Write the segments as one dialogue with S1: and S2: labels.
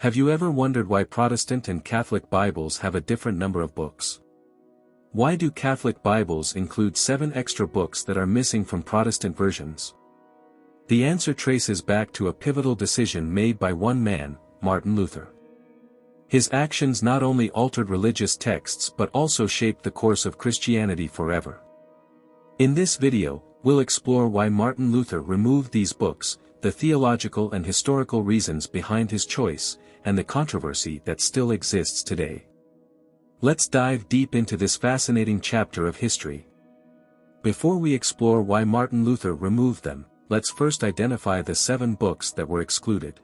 S1: Have you ever wondered why Protestant and Catholic Bibles have a different number of books? Why do Catholic Bibles include 7 extra books that are missing from Protestant versions? The answer traces back to a pivotal decision made by one man, Martin Luther. His actions not only altered religious texts but also shaped the course of Christianity forever. In this video, we'll explore why Martin Luther removed these books, the theological and historical reasons behind his choice, and the controversy that still exists today. Let's dive deep into this fascinating chapter of history. Before we explore why Martin Luther removed them, let's first identify the 7 books that were excluded.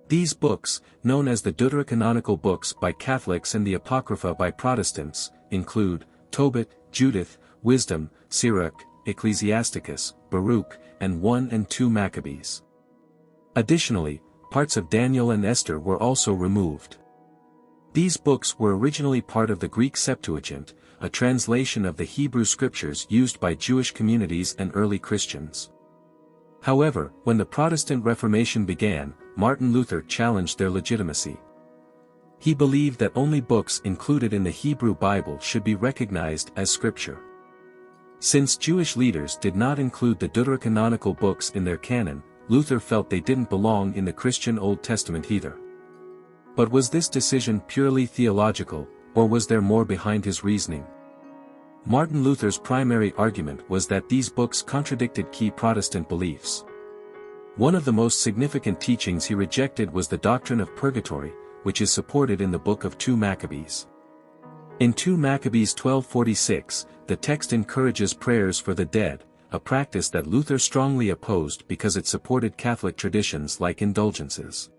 S1: These books, known as the Deuterocanonical books by Catholics and the Apocrypha by Protestants, include Tobit, Judith, Wisdom, Sirach, Ecclesiasticus, Baruch, and 1 and 2 Maccabees. Additionally, parts of Daniel and Esther were also removed. These books were originally part of the Greek Septuagint, a translation of the Hebrew scriptures used by Jewish communities and early Christians. However, when the Protestant Reformation began, Martin Luther challenged their legitimacy. He believed that only books included in the Hebrew Bible should be recognized as scripture. Since Jewish leaders did not include the Deuterocanonical books in their canon, Luther felt they didn't belong in the Christian Old Testament either. But was this decision purely theological, or was there more behind his reasoning? Martin Luther's primary argument was that these books contradicted key Protestant beliefs. One of the most significant teachings he rejected was the doctrine of purgatory, which is supported in the book of 2 Maccabees. In 2 Maccabees 12:46, the text encourages prayers for the dead, a practice that Luther strongly opposed because it supported Catholic traditions like indulgences.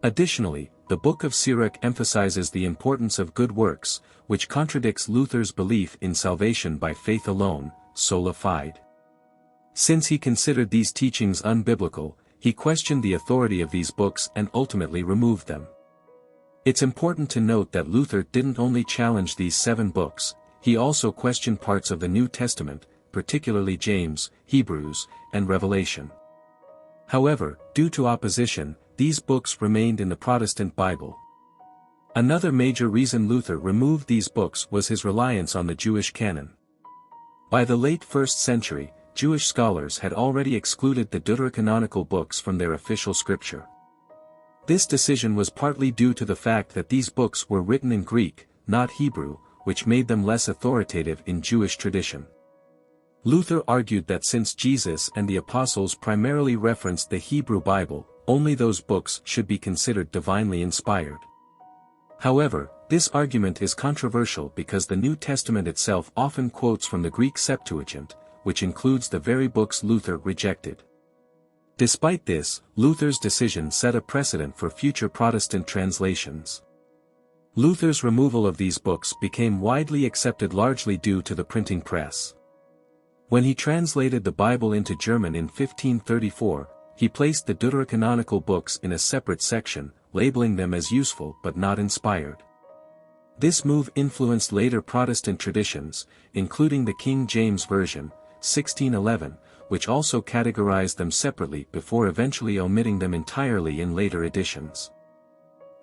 S1: Additionally, the book of Sirach emphasizes the importance of good works, which contradicts Luther's belief in salvation by faith alone, sola fide. Since he considered these teachings unbiblical, he questioned the authority of these books and ultimately removed them. It's important to note that Luther didn't only challenge these 7 books, he also questioned parts of the New Testament, particularly James, Hebrews, and Revelation. However, due to opposition, these books remained in the Protestant Bible. Another major reason Luther removed these books was his reliance on the Jewish canon. By the late 1st century, Jewish scholars had already excluded the Deuterocanonical books from their official scripture. This decision was partly due to the fact that these books were written in Greek, not Hebrew, which made them less authoritative in Jewish tradition. Luther argued that since Jesus and the apostles primarily referenced the Hebrew Bible, only those books should be considered divinely inspired. However, this argument is controversial because the New Testament itself often quotes from the Greek Septuagint, which includes the very books Luther rejected. Despite this, Luther's decision set a precedent for future Protestant translations. Luther's removal of these books became widely accepted largely due to the printing press. When he translated the Bible into German in 1534, he placed the Deuterocanonical books in a separate section, labeling them as useful but not inspired. This move influenced later Protestant traditions, including the King James Version, 1611, which also categorized them separately before eventually omitting them entirely in later editions.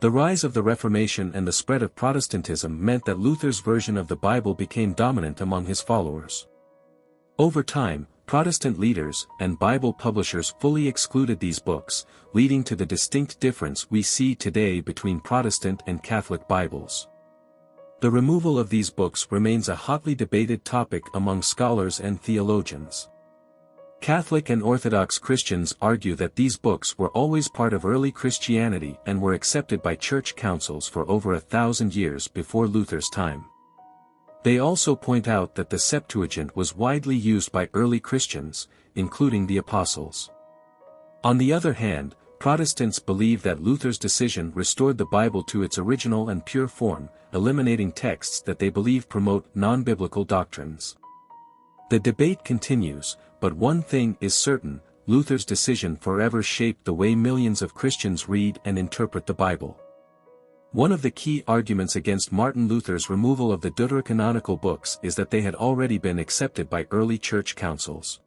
S1: The rise of the Reformation and the spread of Protestantism meant that Luther's version of the Bible became dominant among his followers. Over time, Protestant leaders and Bible publishers fully excluded these books, leading to the distinct difference we see today between Protestant and Catholic Bibles. The removal of these books remains a hotly debated topic among scholars and theologians. Catholic and Orthodox Christians argue that these books were always part of early Christianity and were accepted by church councils for over 1,000 years before Luther's time. They also point out that the Septuagint was widely used by early Christians, including the apostles. On the other hand, Protestants believe that Luther's decision restored the Bible to its original and pure form, eliminating texts that they believe promote non-biblical doctrines. The debate continues, but one thing is certain: Luther's decision forever shaped the way millions of Christians read and interpret the Bible. One of the key arguments against Martin Luther's removal of the Deuterocanonical books is that they had already been accepted by early church councils.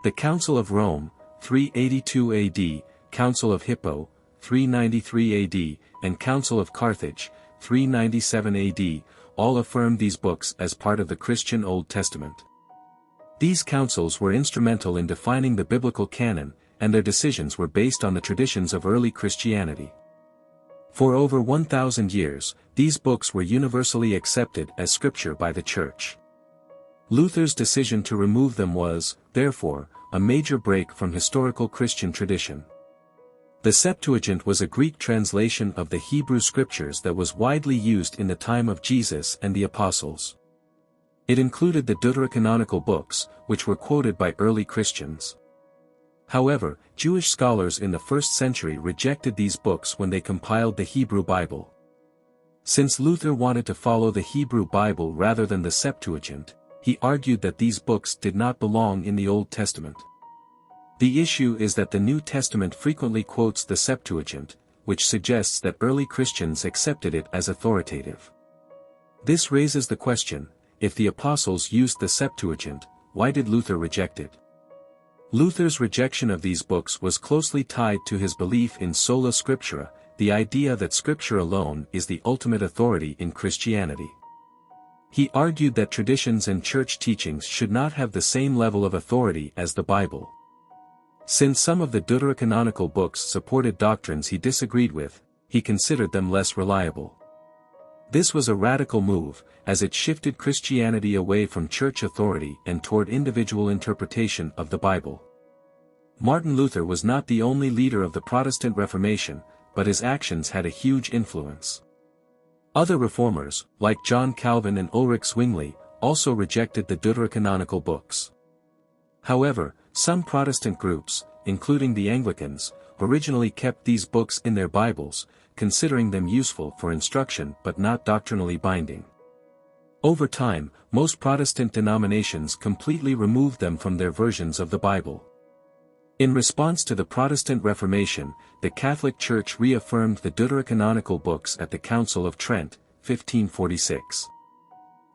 S1: The Council of Rome, 382 AD, Council of Hippo, 393 AD, and Council of Carthage, 397 AD, all affirmed these books as part of the Christian Old Testament. These councils were instrumental in defining the biblical canon, and their decisions were based on the traditions of early Christianity. For over 1,000 years, these books were universally accepted as scripture by the Church. Luther's decision to remove them was, therefore, a major break from historical Christian tradition. The Septuagint was a Greek translation of the Hebrew Scriptures that was widely used in the time of Jesus and the Apostles. It included the deuterocanonical books, which were quoted by early Christians. However, Jewish scholars in the 1st century rejected these books when they compiled the Hebrew Bible. Since Luther wanted to follow the Hebrew Bible rather than the Septuagint, he argued that these books did not belong in the Old Testament. The issue is that the New Testament frequently quotes the Septuagint, which suggests that early Christians accepted it as authoritative. This raises the question, if the Apostles used the Septuagint, why did Luther reject it? Luther's rejection of these books was closely tied to his belief in sola scriptura, the idea that Scripture alone is the ultimate authority in Christianity. He argued that traditions and church teachings should not have the same level of authority as the Bible. Since some of the deuterocanonical books supported doctrines he disagreed with, he considered them less reliable. This was a radical move, as it shifted Christianity away from church authority and toward individual interpretation of the Bible. Martin Luther was not the only leader of the Protestant Reformation, but his actions had a huge influence. Other reformers, like John Calvin and Ulrich Zwingli, also rejected the deuterocanonical books. However, some Protestant groups, including the Anglicans, originally kept these books in their Bibles, considering them useful for instruction but not doctrinally binding. Over time, most Protestant denominations completely removed them from their versions of the Bible. In response to the Protestant Reformation, the Catholic Church reaffirmed the deuterocanonical books at the Council of Trent, 1546.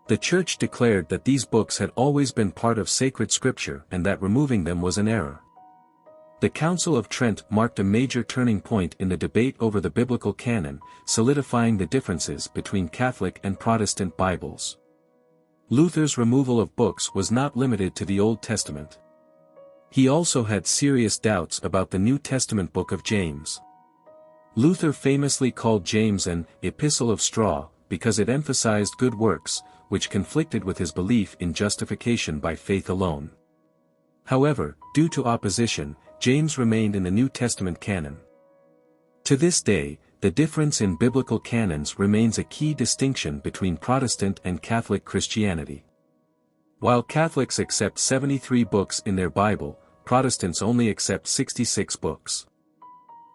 S1: The Church declared that these books had always been part of sacred scripture and that removing them was an error. The Council of Trent marked a major turning point in the debate over the biblical canon, solidifying the differences between Catholic and Protestant Bibles. Luther's removal of books was not limited to the Old Testament. He also had serious doubts about the New Testament book of James. Luther famously called James an epistle of straw, because it emphasized good works, which conflicted with his belief in justification by faith alone. However, due to opposition, James remained in the New Testament canon. To this day, the difference in biblical canons remains a key distinction between Protestant and Catholic Christianity. While Catholics accept 73 books in their Bible, Protestants only accept 66 books.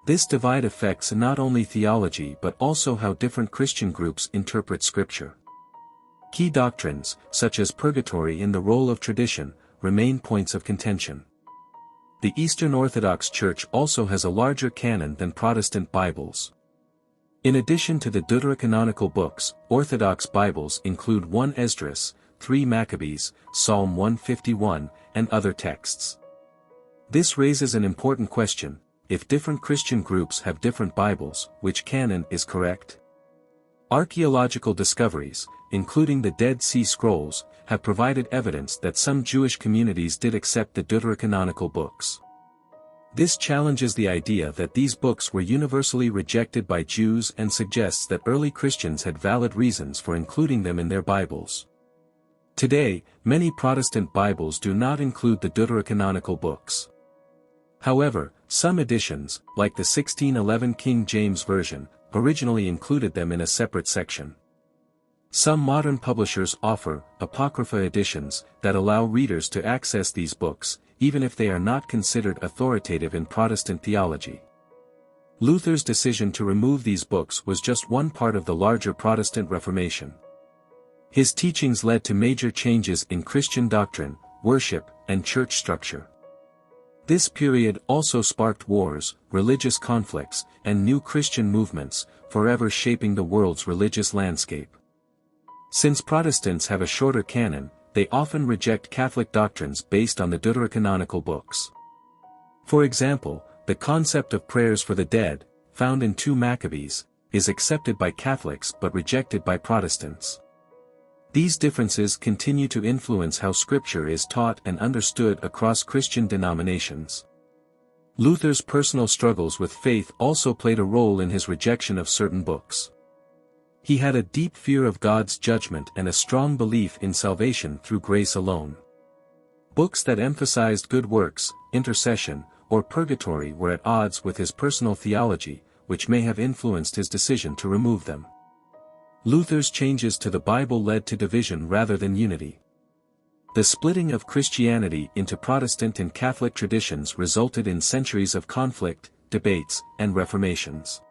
S1: This divide affects not only theology but also how different Christian groups interpret Scripture. Key doctrines, such as purgatory and the role of tradition, remain points of contention. The Eastern Orthodox Church also has a larger canon than Protestant Bibles. In addition to the deuterocanonical books, Orthodox Bibles include 1 Esdras, 3 Maccabees, Psalm 151, and other texts. This raises an important question: if different Christian groups have different Bibles, which canon is correct? Archaeological discoveries, including the Dead Sea Scrolls, have provided evidence that some Jewish communities did accept the deuterocanonical books. This challenges the idea that these books were universally rejected by Jews and suggests that early Christians had valid reasons for including them in their Bibles. Today, many Protestant Bibles do not include the deuterocanonical books. However, some editions, like the 1611 King James Version, originally included them in a separate section. Some modern publishers offer apocrypha editions that allow readers to access these books, even if they are not considered authoritative in Protestant theology. Luther's decision to remove these books was just one part of the larger Protestant Reformation. His teachings led to major changes in Christian doctrine, worship, and church structure. This period also sparked wars, religious conflicts, and new Christian movements, forever shaping the world's religious landscape. Since Protestants have a shorter canon, they often reject Catholic doctrines based on the deuterocanonical books. For example, the concept of prayers for the dead, found in 2 Maccabees, is accepted by Catholics but rejected by Protestants. These differences continue to influence how Scripture is taught and understood across Christian denominations. Luther's personal struggles with faith also played a role in his rejection of certain books. He had a deep fear of God's judgment and a strong belief in salvation through grace alone. Books that emphasized good works, intercession, or purgatory were at odds with his personal theology, which may have influenced his decision to remove them. Luther's changes to the Bible led to division rather than unity. The splitting of Christianity into Protestant and Catholic traditions resulted in centuries of conflict, debates, and reformations.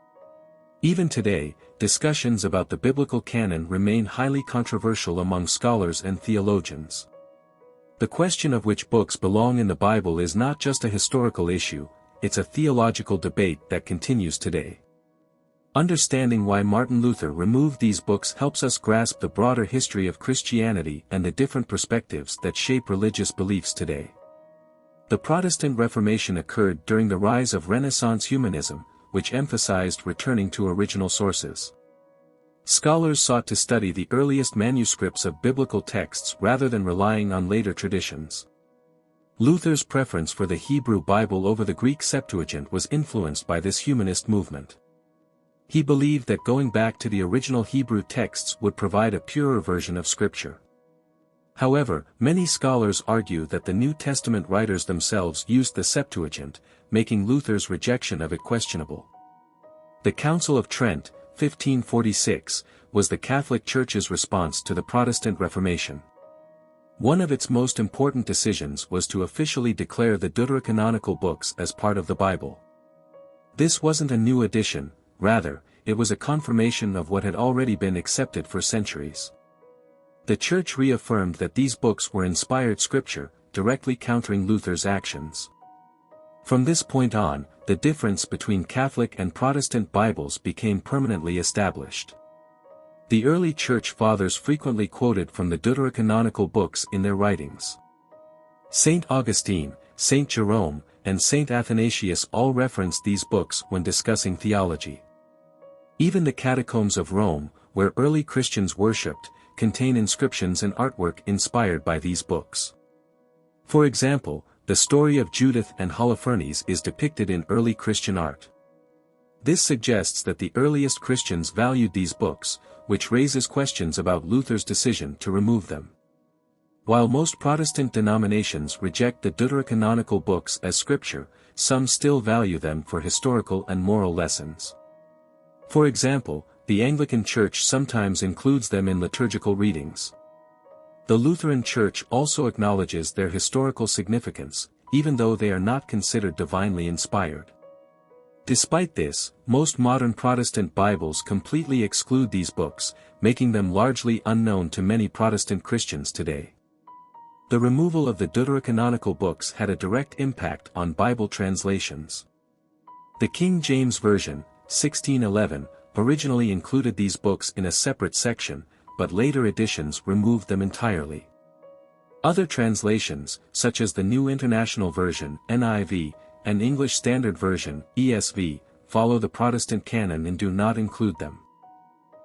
S1: Even today, discussions about the biblical canon remain highly controversial among scholars and theologians. The question of which books belong in the Bible is not just a historical issue, it's a theological debate that continues today. Understanding why Martin Luther removed these books helps us grasp the broader history of Christianity and the different perspectives that shape religious beliefs today. The Protestant Reformation occurred during the rise of Renaissance humanism, which emphasized returning to original sources. Scholars sought to study the earliest manuscripts of biblical texts rather than relying on later traditions. Luther's preference for the Hebrew Bible over the Greek Septuagint was influenced by this humanist movement. He believed that going back to the original Hebrew texts would provide a purer version of Scripture. However, many scholars argue that the New Testament writers themselves used the Septuagint, making Luther's rejection of it questionable. The Council of Trent, 1546, was the Catholic Church's response to the Protestant Reformation. One of its most important decisions was to officially declare the deuterocanonical books as part of the Bible. This wasn't a new addition, rather, it was a confirmation of what had already been accepted for centuries. The Church reaffirmed that these books were inspired scripture, directly countering Luther's actions. From this point on, the difference between Catholic and Protestant Bibles became permanently established. The early Church Fathers frequently quoted from the deuterocanonical books in their writings. Saint Augustine, Saint Jerome, and Saint Athanasius all referenced these books when discussing theology. Even the catacombs of Rome, where early Christians worshipped, contain inscriptions and artwork inspired by these books. For example, the story of Judith and Holofernes is depicted in early Christian art. This suggests that the earliest Christians valued these books, which raises questions about Luther's decision to remove them. While most Protestant denominations reject the deuterocanonical books as scripture, some still value them for historical and moral lessons. For example, the Anglican Church sometimes includes them in liturgical readings. The Lutheran Church also acknowledges their historical significance, even though they are not considered divinely inspired. Despite this, most modern Protestant Bibles completely exclude these books, making them largely unknown to many Protestant Christians today. The removal of the deuterocanonical books had a direct impact on Bible translations. The King James Version, 1611, originally included these books in a separate section, but later editions removed them entirely. Other translations, such as the New International Version, NIV, and English Standard Version, ESV, follow the Protestant canon and do not include them.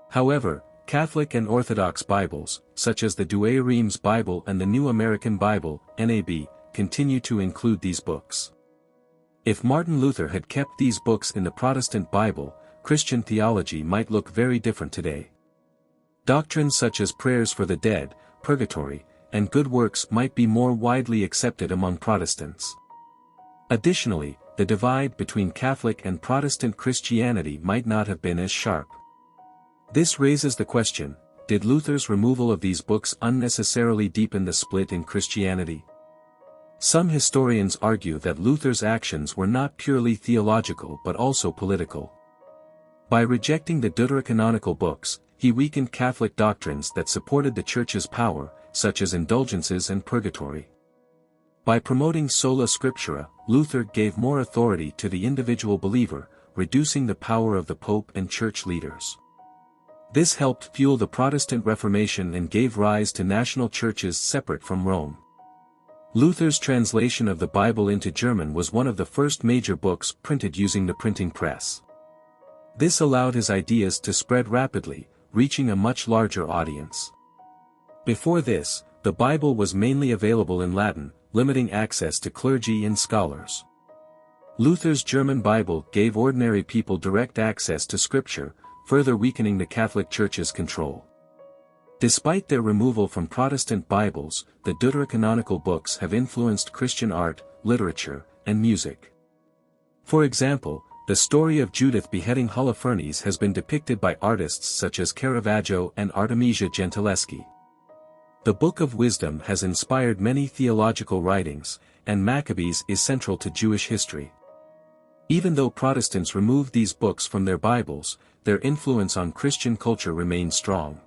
S1: However, Catholic and Orthodox Bibles, such as the Douay-Rheims Bible and the New American Bible, NAB, continue to include these books. If Martin Luther had kept these books in the Protestant Bible, Christian theology might look very different today. Doctrines such as prayers for the dead, purgatory, and good works might be more widely accepted among Protestants. Additionally, the divide between Catholic and Protestant Christianity might not have been as sharp. This raises the question, did Luther's removal of these books unnecessarily deepen the split in Christianity? Some historians argue that Luther's actions were not purely theological but also political. By rejecting the deuterocanonical books, he weakened Catholic doctrines that supported the Church's power, such as indulgences and purgatory. By promoting sola scriptura, Luther gave more authority to the individual believer, reducing the power of the Pope and Church leaders. This helped fuel the Protestant Reformation and gave rise to national churches separate from Rome. Luther's translation of the Bible into German was one of the first major books printed using the printing press. This allowed his ideas to spread rapidly, reaching a much larger audience. Before this, the Bible was mainly available in Latin, limiting access to clergy and scholars. Luther's German Bible gave ordinary people direct access to Scripture, further weakening the Catholic Church's control. Despite their removal from Protestant Bibles, the deuterocanonical books have influenced Christian art, literature, and music. For example, the story of Judith beheading Holofernes has been depicted by artists such as Caravaggio and Artemisia Gentileschi. The Book of Wisdom has inspired many theological writings, and Maccabees is central to Jewish history. Even though Protestants removed these books from their Bibles, their influence on Christian culture remains strong.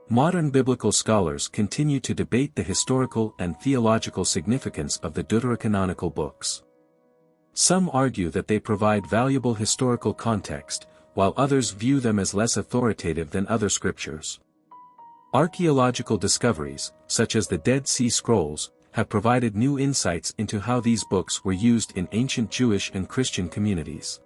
S1: Modern biblical scholars continue to debate the historical and theological significance of the deuterocanonical books. Some argue that they provide valuable historical context, while others view them as less authoritative than other scriptures. Archaeological discoveries, such as the Dead Sea Scrolls, have provided new insights into how these books were used in ancient Jewish and Christian communities.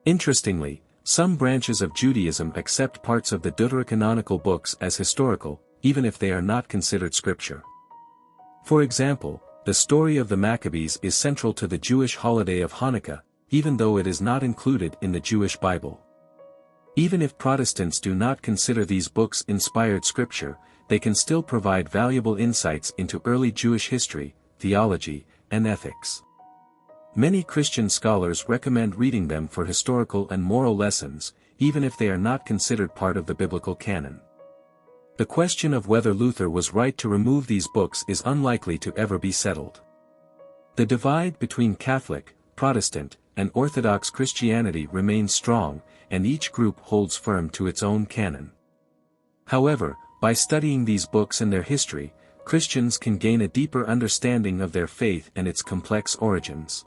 S1: Interestingly, some branches of Judaism accept parts of the deuterocanonical books as historical, even if they are not considered scripture. For example, the story of the Maccabees is central to the Jewish holiday of Hanukkah, even though it is not included in the Jewish Bible. Even if Protestants do not consider these books inspired scripture, they can still provide valuable insights into early Jewish history, theology, and ethics. Many Christian scholars recommend reading them for historical and moral lessons, even if they are not considered part of the biblical canon. The question of whether Luther was right to remove these books is unlikely to ever be settled. The divide between Catholic, Protestant, and Orthodox Christianity remains strong, and each group holds firm to its own canon. However, by studying these books and their history, Christians can gain a deeper understanding of their faith and its complex origins.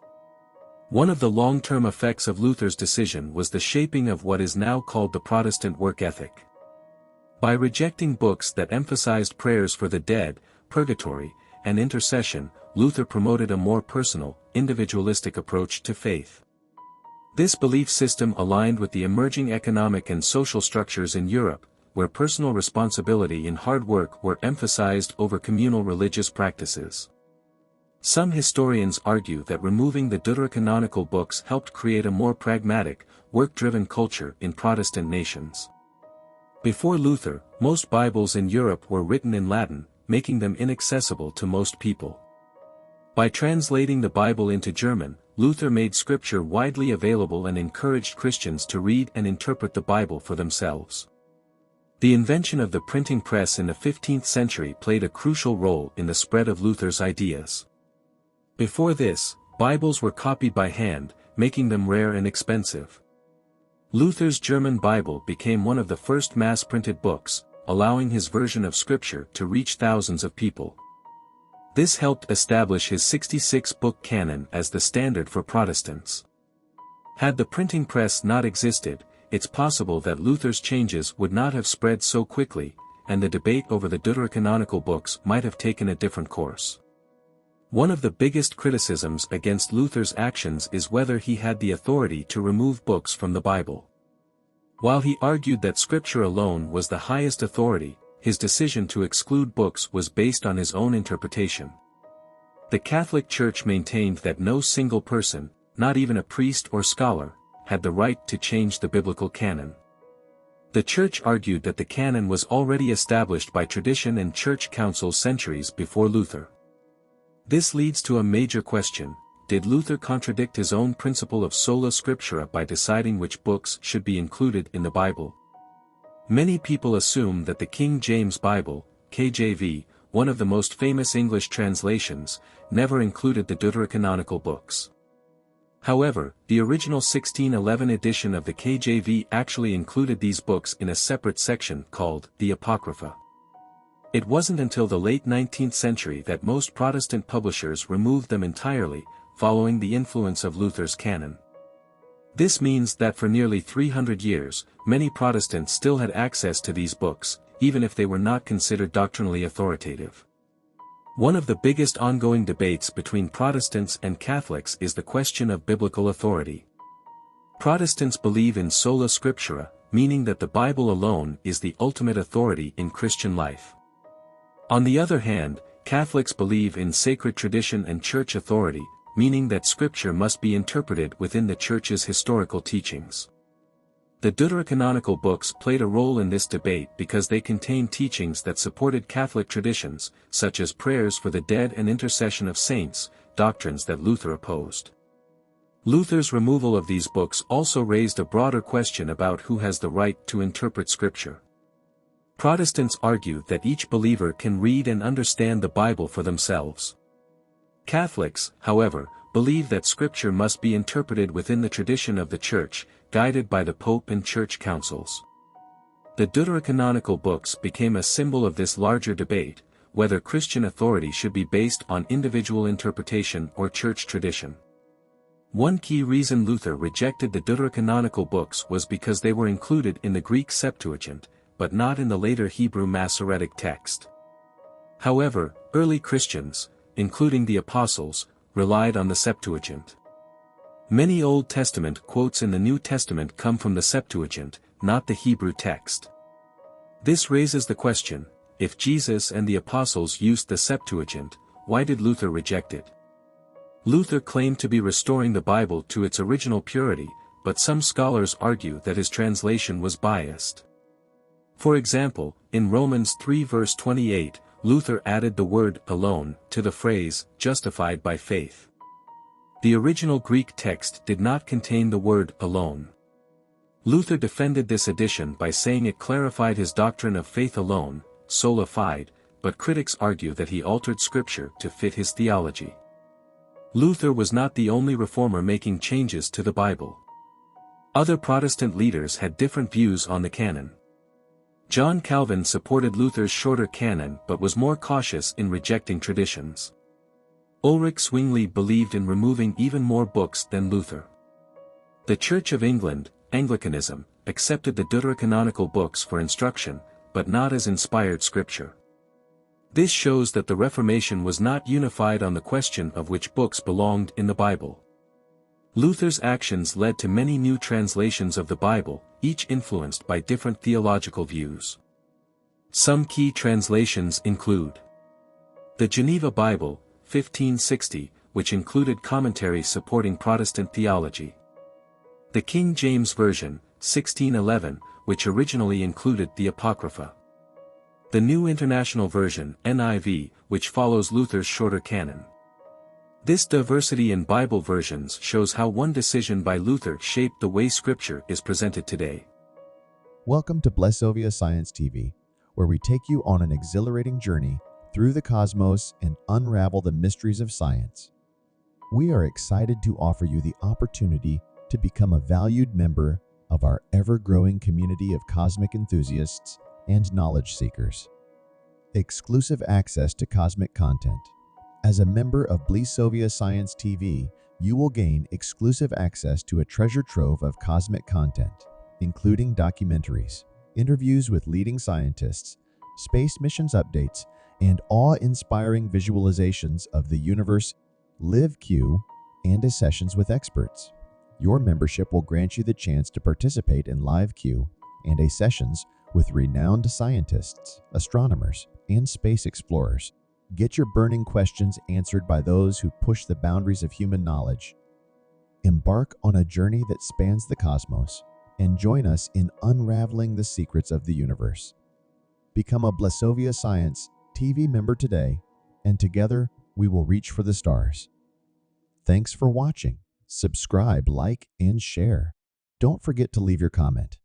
S1: One of the long-term effects of Luther's decision was the shaping of what is now called the Protestant work ethic. By rejecting books that emphasized prayers for the dead, purgatory, and intercession, Luther promoted a more personal, individualistic approach to faith. This belief system aligned with the emerging economic and social structures in Europe, where personal responsibility and hard work were emphasized over communal religious practices. Some historians argue that removing the deuterocanonical books helped create a more pragmatic, work-driven culture in Protestant nations. Before Luther, most Bibles in Europe were written in Latin, making them inaccessible to most people. By translating the Bible into German, Luther made scripture widely available and encouraged Christians to read and interpret the Bible for themselves. The invention of the printing press in the 15th century played a crucial role in the spread of Luther's ideas. Before this, Bibles were copied by hand, making them rare and expensive. Luther's German Bible became one of the first mass-printed books, allowing his version of Scripture to reach thousands of people. This helped establish his 66-book canon as the standard for Protestants. Had the printing press not existed, it's possible that Luther's changes would not have spread so quickly, and the debate over the deuterocanonical books might have taken a different course. One of the biggest criticisms against Luther's actions is whether he had the authority to remove books from the Bible. While he argued that Scripture alone was the highest authority, his decision to exclude books was based on his own interpretation. The Catholic Church maintained that no single person, not even a priest or scholar, had the right to change the biblical canon. The Church argued that the canon was already established by tradition and church councils centuries before Luther. This leads to a major question: did Luther contradict his own principle of sola scriptura by deciding which books should be included in the Bible? Many people assume that the King James Bible, KJV, one of the most famous English translations, never included the deuterocanonical books. However, the original 1611 edition of the KJV actually included these books in a separate section called the Apocrypha. It wasn't until the late 19th century that most Protestant publishers removed them entirely, following the influence of Luther's canon. This means that for nearly 300 years, many Protestants still had access to these books, even if they were not considered doctrinally authoritative. One of the biggest ongoing debates between Protestants and Catholics is the question of biblical authority. Protestants believe in sola scriptura, meaning that the Bible alone is the ultimate authority in Christian life. On the other hand, Catholics believe in sacred tradition and church authority, meaning that Scripture must be interpreted within the Church's historical teachings. The deuterocanonical books played a role in this debate because they contained teachings that supported Catholic traditions, such as prayers for the dead and intercession of saints, doctrines that Luther opposed. Luther's removal of these books also raised a broader question about who has the right to interpret Scripture. Protestants argue that each believer can read and understand the Bible for themselves. Catholics, however, believe that Scripture must be interpreted within the tradition of the Church, guided by the Pope and Church councils. The deuterocanonical books became a symbol of this larger debate, whether Christian authority should be based on individual interpretation or church tradition. One key reason Luther rejected the deuterocanonical books was because they were included in the Greek Septuagint, but not in the later Hebrew Masoretic text. However, early Christians, including the Apostles, relied on the Septuagint. Many Old Testament quotes in the New Testament come from the Septuagint, not the Hebrew text. This raises the question, if Jesus and the Apostles used the Septuagint, why did Luther reject it? Luther claimed to be restoring the Bible to its original purity, but some scholars argue that his translation was biased. For example, in Romans 3 verse 28, Luther added the word alone to the phrase justified by faith. The original Greek text did not contain the word alone. Luther defended this addition by saying it clarified his doctrine of faith alone, sola fide, but critics argue that he altered Scripture to fit his theology. Luther was not the only reformer making changes to the Bible. Other Protestant leaders had different views on the canon. John Calvin supported Luther's shorter canon but was more cautious in rejecting traditions. Ulrich Zwingli believed in removing even more books than Luther. The Church of England, Anglicanism, accepted the deuterocanonical books for instruction, but not as inspired scripture. This shows that the Reformation was not unified on the question of which books belonged in the Bible. Luther's actions led to many new translations of the Bible, each influenced by different theological views. Some key translations include the Geneva Bible, 1560, which included commentaries supporting Protestant theology. The King James Version, 1611, which originally included the Apocrypha. The New International Version, NIV, which follows Luther's shorter canon. This diversity in Bible versions shows how one decision by Luther shaped the way Scripture is presented today.
S2: Welcome to Blessovia Science TV, where we take you on an exhilarating journey through the cosmos and unravel the mysteries of science. We are excited to offer you the opportunity to become a valued member of our ever-growing community of cosmic enthusiasts and knowledge seekers. Exclusive access to cosmic content. As a member of Blessovia Science TV, you will gain exclusive access to a treasure trove of cosmic content, including documentaries, interviews with leading scientists, space missions updates, and awe-inspiring visualizations of the universe, live Q, and sessions with experts. Your membership will grant you the chance to participate in live Q and sessions with renowned scientists, astronomers, and space explorers. Get your burning questions answered by those who push the boundaries of human knowledge. Embark on a journey that spans the cosmos and join us in unraveling the secrets of the universe. Become a Blessovia Science TV member today, and together we will reach for the stars. Thanks for watching. Subscribe, like, and share. Don't forget to leave your comment.